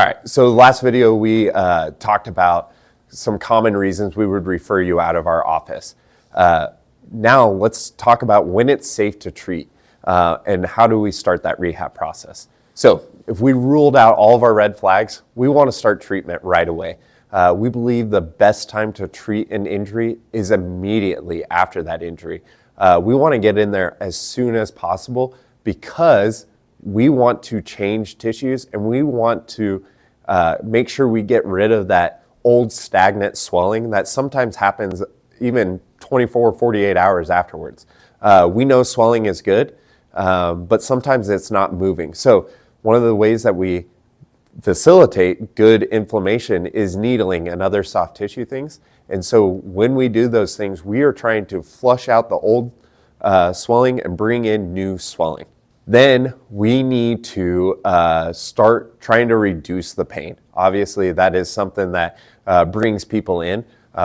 All right, so last video we talked about some common reasons we would refer you out of our office. Now let's talk about when it's safe to treat and how do we start that rehab process. So if we ruled out all of our red flags, we want to start treatment right away. We believe the best time to treat an injury is immediately after that injury. We want to get in there as soon as possible because we want to change tissues and we want to make sure we get rid of that old stagnant swelling that sometimes happens even 24, 48 hours afterwards. We know swelling is good, but sometimes it's not moving. So one of the ways that we facilitate good inflammation is needling and other soft tissue things. And so when we do those things, we are trying to flush out the old swelling and bring in new swelling. Then we need to start trying to reduce the pain. Obviously, that is something that brings people in.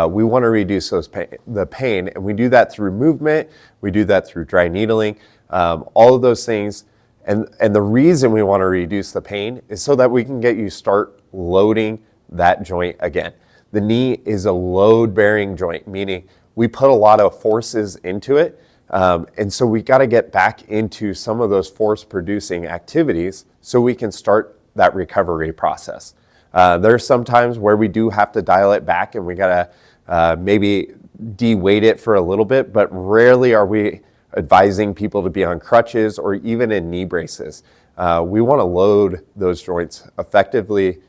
We want to reduce the pain, and we do that through movement. We do that through dry needling, all of those things. And the reason we want to reduce the pain is so that we can get you start loading that joint again. The knee is a load-bearing joint, meaning we put a lot of forces into it. And so we got to get back into some of those force-producing activities so we can start that recovery process. There's some times where we do have to dial it back and we got to maybe de-weight it for a little bit, but rarely are we advising people to be on crutches or even in knee braces. We want to load those joints effectively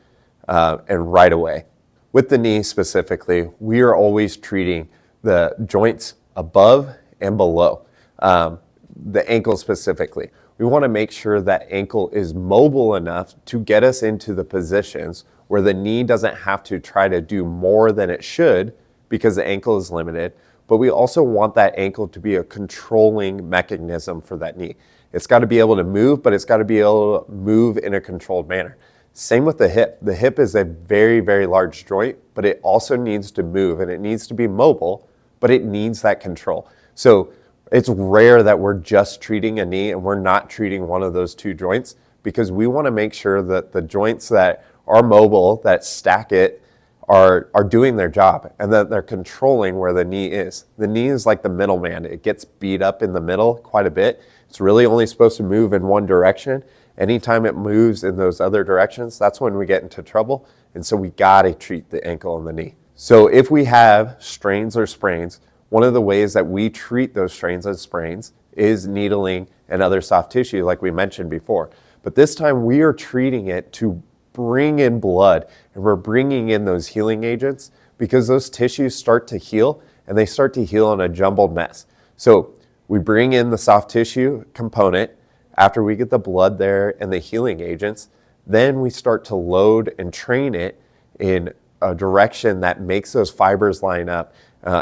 and right away. With the knee specifically, we are always treating the joints above and below, the ankle specifically. We want to make sure that ankle is mobile enough to get us into the positions where the knee doesn't have to try to do more than it should because the ankle is limited. But we also want that ankle to be a controlling mechanism for that knee. It's got to be able to move, but it's got to be able to move in a controlled manner. Same with the hip. The hip is a very, very large joint, but it also needs to move and it needs to be mobile, but it needs that control. So it's rare that we're just treating a knee and we're not treating one of those two joints because we want to make sure that the joints that are mobile, that stack it, are doing their job and that they're controlling where the knee is. The knee is like the middleman. It gets beat up in the middle quite a bit. It's really only supposed to move in one direction. Anytime it moves in those other directions, that's when we get into trouble. And so we got to treat the ankle and the knee. So if we have strains or sprains, one of the ways that we treat those strains and sprains is needling and other soft tissue like we mentioned before. But this time we are treating it to bring in blood and we're bringing in those healing agents because those tissues start to heal and they start to heal in a jumbled mess. So we bring in the soft tissue component after we get the blood there and the healing agents, then we start to load and train it in a direction that makes those fibers line up.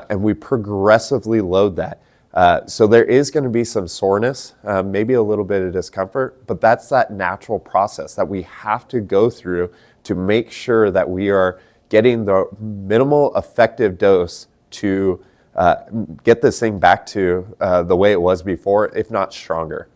And we progressively load that. So there is going to be some soreness, maybe a little bit of discomfort, but that's that natural process that we have to go through to make sure that we are getting the minimal effective dose to get this thing back to the way it was before, if not stronger.